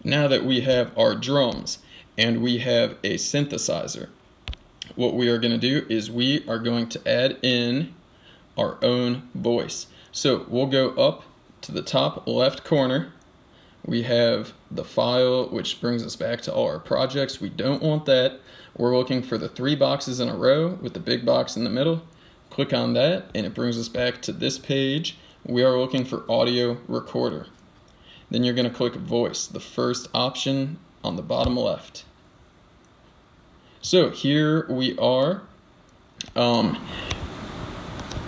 Now that we have our drums and we have a synthesizer, what we are going to do is we are going to add in our own voice. So we'll go up to the top left corner. We have the file, which brings us back to all our projects. We don't want that. We're looking for the 3 boxes in a row with the big box in the middle. Click on that and it brings us back to this page. We are looking for audio recorder. Then you're going to click voice, the first option on the bottom left. So here we are.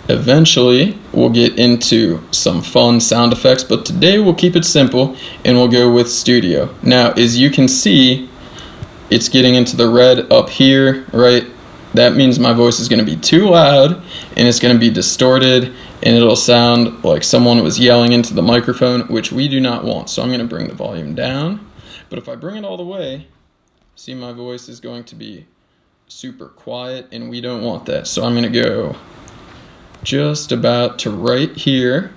Eventually we'll get into some fun sound effects, but today we'll keep it simple and we'll go with studio. Now, as you can see, it's getting into the red up here, right? That means my voice is going to be too loud and it's going to be distorted and it'll sound like someone was yelling into the microphone, which we do not want. So I'm going to bring the volume down. But if I bring it all the way, see, my voice is going to be super quiet and we don't want that. So I'm going to go just about to right here.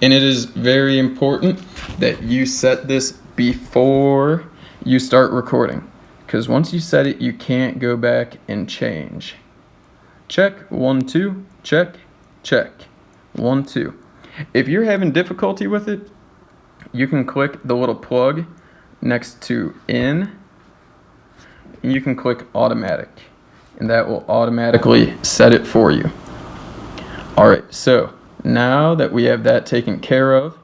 And it is very important that you set this before you start recording, because once you set it, you can't go back and change. Check, 1, 2, check, check, 1, 2. If you're having difficulty with it, you can click the little plug next to in, and you can click automatic, and that will automatically set it for you. Alright, so now that we have that taken care of,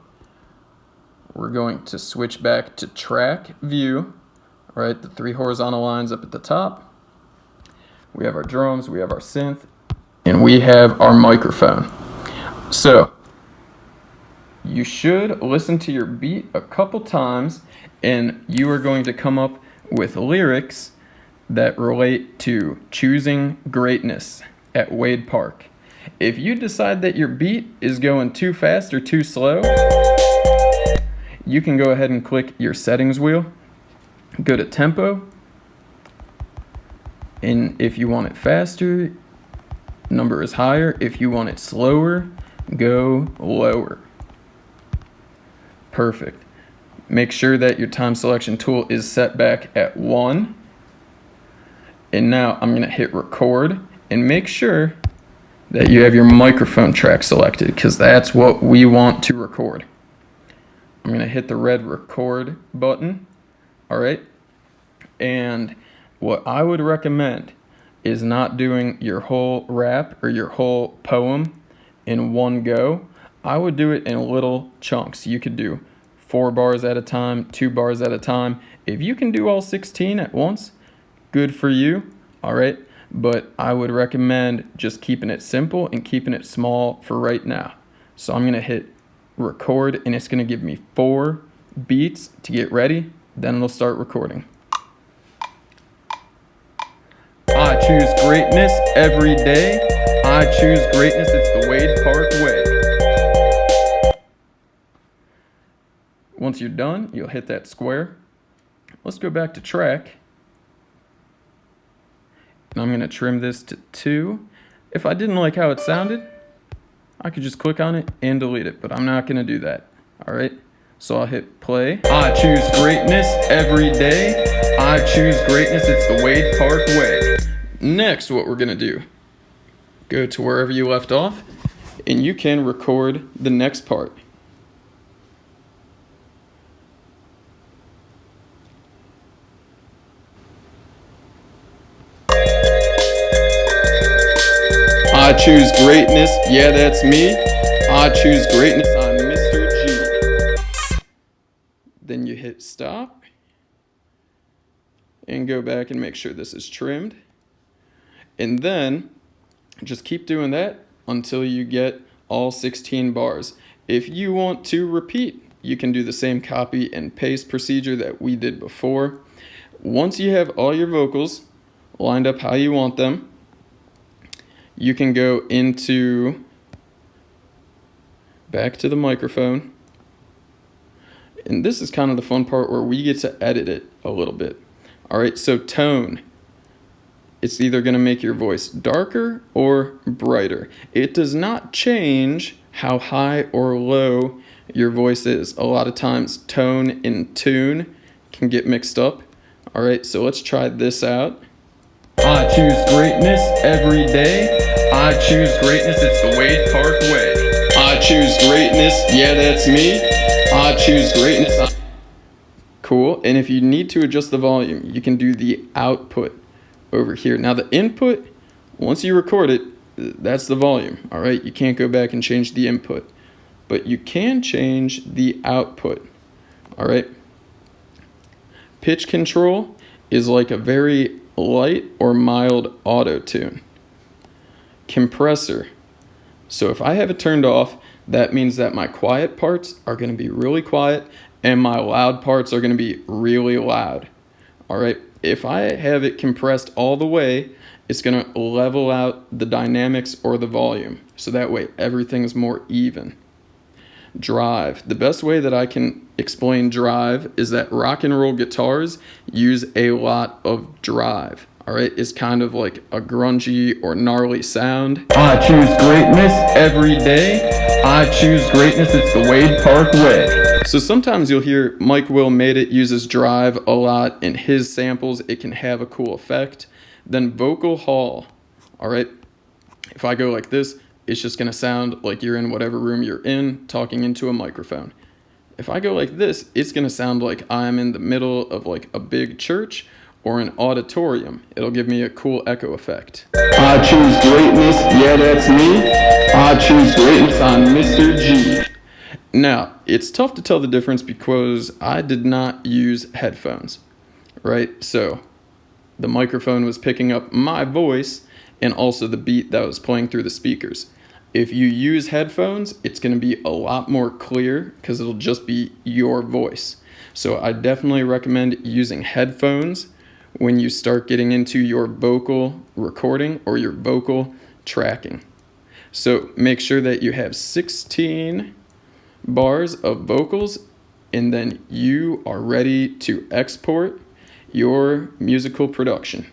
we're going to switch back to track view. Right, the 3 horizontal lines up at the top. We have our drums, we have our synth, and we have our microphone. So you should listen to your beat a couple times and you are going to come up with lyrics that relate to choosing greatness at Wade Park. If you decide that your beat is going too fast or too slow, you can go ahead and click your settings wheel. Go to tempo, and if you want it faster, number is higher. If you want it slower, go lower. Perfect. Make sure that your time selection tool is set back at 1. And now I'm going to hit record and make sure that you have your microphone track selected, because that's what we want to record. I'm going to hit the red record button. All right, and what I would recommend is not doing your whole rap or your whole poem in one go. I would do it in little chunks. You could do 4 bars at a time, 2 bars at a time. If you can do all 16 at once, good for you, all right? But I would recommend just keeping it simple and keeping it small for right now. So I'm going to hit record, and it's going to give me 4 beats to get ready. Then it'll start recording. I choose greatness every day. I choose greatness. It's the Wade Park way. Once you're done, you'll hit that square. Let's go back to track. And I'm going to trim this to 2. If I didn't like how it sounded, I could just click on it and delete it, but I'm not going to do that. All right. So I'll hit play. I choose greatness every day. I choose greatness. It's the Wade Park way. Next, what we're going to do, go to wherever you left off, and you can record the next part. I choose greatness. Yeah, that's me. I choose greatness. I'm Mr. G. Then you hit stop and go back and make sure this is trimmed. And then just keep doing that until you get all 16 bars. If you want to repeat, you can do the same copy and paste procedure that we did before. Once you have all your vocals lined up how you want them, you can go into back to the microphone. And this is kind of the fun part where we get to edit it a little bit. All right, so tone. It's either going to make your voice darker or brighter. It does not change how high or low your voice is. A lot of times tone and tune can get mixed up. All right, so let's try this out. I choose greatness every day. I choose greatness, it's the Wade Park way. I choose greatness, yeah, that's me. I choose greatness. Cool, and if you need to adjust the volume, you can do the output over here. Now the input, once you record it, that's the volume, all right? You can't go back and change the input, but you can change the output, all right? Pitch control is like a very light or mild auto tune. Compressor. So if I have it turned off, that means that my quiet parts are going to be really quiet and my loud parts are going to be really loud. All right. If I have it compressed all the way, it's going to level out the dynamics or the volume. So that way everything's more even. Drive. The best way that I can explain drive is that rock and roll guitars use a lot of drive. All right, it's kind of like a grungy or gnarly sound. I choose greatness every day. I choose greatness, it's the Wade Park way. So sometimes you'll hear Mike Will Made It uses drive a lot in his samples. It can have a cool effect. Then vocal hall. All right, if I go like this, it's just gonna sound like you're in whatever room you're in talking into a microphone. If I go like this, it's gonna sound like I'm in the middle of like a big church or an auditorium. It'll give me a cool echo effect. I choose greatness, yeah, that's me. I choose greatness on Mr. G. Now, it's tough to tell the difference because I did not use headphones, right? So the microphone was picking up my voice and also the beat that was playing through the speakers. If you use headphones, it's going to be a lot more clear because it'll just be your voice. So I definitely recommend using headphones when you start getting into your vocal recording or your vocal tracking. So make sure that you have 16 bars of vocals and then you are ready to export your musical production.